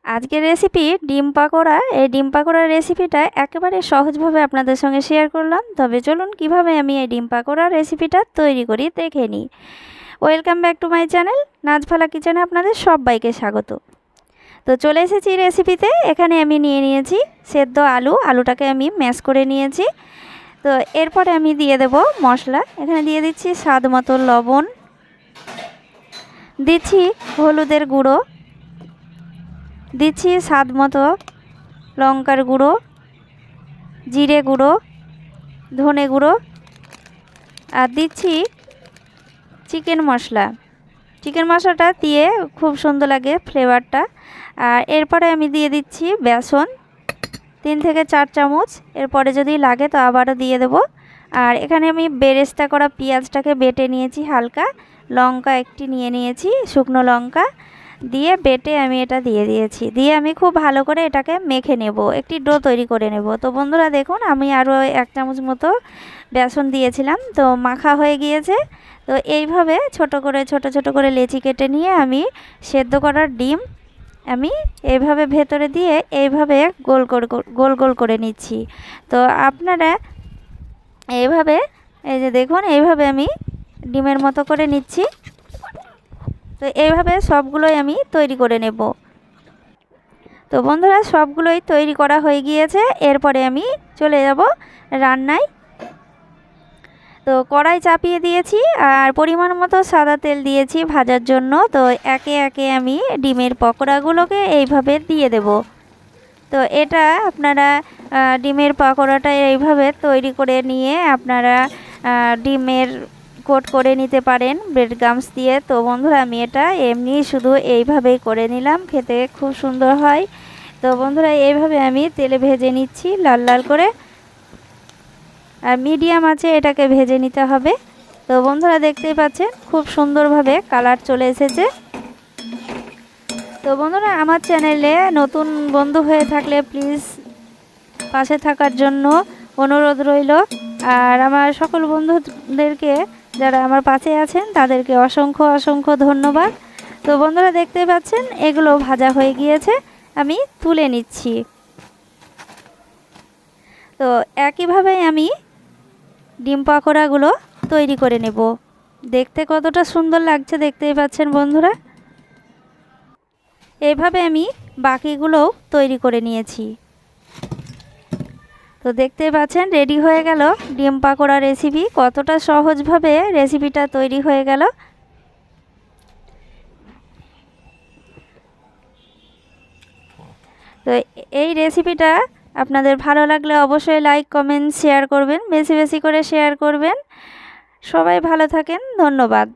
আজকের রেসিপি ডিম পাকোড়া। এই ডিম পাকোড়ার রেসিপিটা একেবারে সহজভাবে আপনাদের সঙ্গে শেয়ার করলাম। তবে চলুন কিভাবে আমি এই ডিম পাকোড়ার রেসিপিটা তৈরি করি দেখে নিই। Welcome back to my channel Najfala কিচেনে আপনাদের সবাইকে স্বাগত। তো চলে এসেছি রেসিপিতে। এখানে আমি নিয়ে নিয়েছি সেদ্ধ আলুটাকে আমি ম্যাশ করে নিয়েছি। তো এরপরে আমি দিয়ে দেব মশলা। এখানে দিয়ে দিচ্ছি স্বাদ মতো লবণ, দিচ্ছি হলুদের গুঁড়ো, দিচ্ছি স্বাদ মতো লঙ্কার গুঁড়ো, জিরে গুঁড়ো, ধনে গুঁড়ো, আর দিচ্ছি চিকেন মশলা। চিকেন মশলাটা দিয়ে খুব সুন্দর লাগে ফ্লেভারটা। আর এরপরে আমি দিয়ে দিচ্ছি বেসন 3 থেকে 4 চামচ। এরপরে যদি লাগে তো আবারও দিয়ে দেব। আর এখানে আমি বেরেস্তা করা পেঁয়াজটাকে বেটে নিয়েছি হালকা, লঙ্কা একটি নিয়ে নিয়েছি শুকনো লঙ্কা দিয়ে বেটে আমি এটা দিয়ে দিয়েছি। দিয়ে আমি খুব ভালো করে এটাকে মেখে নেব, একটি ডো তৈরি করে নেব। তো বন্ধুরা দেখুন আমি আরও 1 চামচ মতো বেসন দিয়েছিলাম, তো মাখা হয়ে গিয়েছে। তো এইভাবে ছোট করে লেচি কেটে নিয়ে আমি সেদ্ধ করার ডিম আমি এইভাবে ভেতরে দিয়ে এইভাবে গোল গোল করে নিচ্ছি। তো আপনারা এইভাবে এই যে দেখুন এইভাবে আমি ডিমের মতো করে নিচ্ছি। তো এইভাবে সবগুলোই আমি তৈরি করে নেব। তো বন্ধুরা সবগুলোই তৈরি করা হয়ে গিয়েছে। এরপরে আমি চলে যাব রান্নায়। তো কড়াই চাপিয়ে দিয়েছি আর পরিমাণ মতো সাদা তেল দিয়েছি ভাজার জন্য। তো একে একে আমি ডিমের পকোড়াগুলোকে এইভাবে দিয়ে দেব। তো এটা আপনারা ডিমের পকোড়াটা এইভাবে তৈরি করে নিয়ে আপনারা ডিমের কোট করে নিতে পারেন ব্রেড গামস দিয়ে। তো বন্ধুরা আমি এটা এমনি শুধু এইভাবেই করে নিলাম, খেতে খুব সুন্দর হয়। তো বন্ধুরা এইভাবে আমি তেলে ভেজে নিচ্ছি লাল লাল করে, আর মিডিয়াম আঁচে এটাকে ভেজে নিতে হবে। তো বন্ধুরা দেখতেই পাচ্ছেন খুব সুন্দরভাবে কালার চলে এসেছে। তো বন্ধুরা আমার চ্যানেলে নতুন বন্ধু হয়ে থাকলে প্লিজ পাশে থাকার জন্য অনুরোধ রইল। আর আমার সকল বন্ধুদেরকে যারা আমার পাশে আছেন তাদেরকে অসংখ্য ধন্যবাদ। তো বন্ধুরা দেখতেই পাচ্ছেন এগুলো ভাজা হয়ে গিয়েছে, আমি তুলে নিচ্ছি। তো একইভাবে আমি ডিম পাকোড়াগুলো তৈরি করে নেব। দেখতে কতটা সুন্দর লাগছে দেখতেই পাচ্ছেন বন্ধুরা। এইভাবে আমি বাকিগুলোও তৈরি করে নিয়েছি। তো দেখতেই পাচ্ছেন রেডি হয়ে গেল ডিম পাকোড়া রেসিপি। কতটা সহজভাবে রেসিপিটা তৈরি হয়ে গেল। তো এই রেসিপিটা আপনাদের ভালো লাগলে অবশ্যই লাইক কমেন্ট শেয়ার করবেন, বেশি বেশি করে শেয়ার করবেন। সবাই ভালো থাকেন, ধন্যবাদ।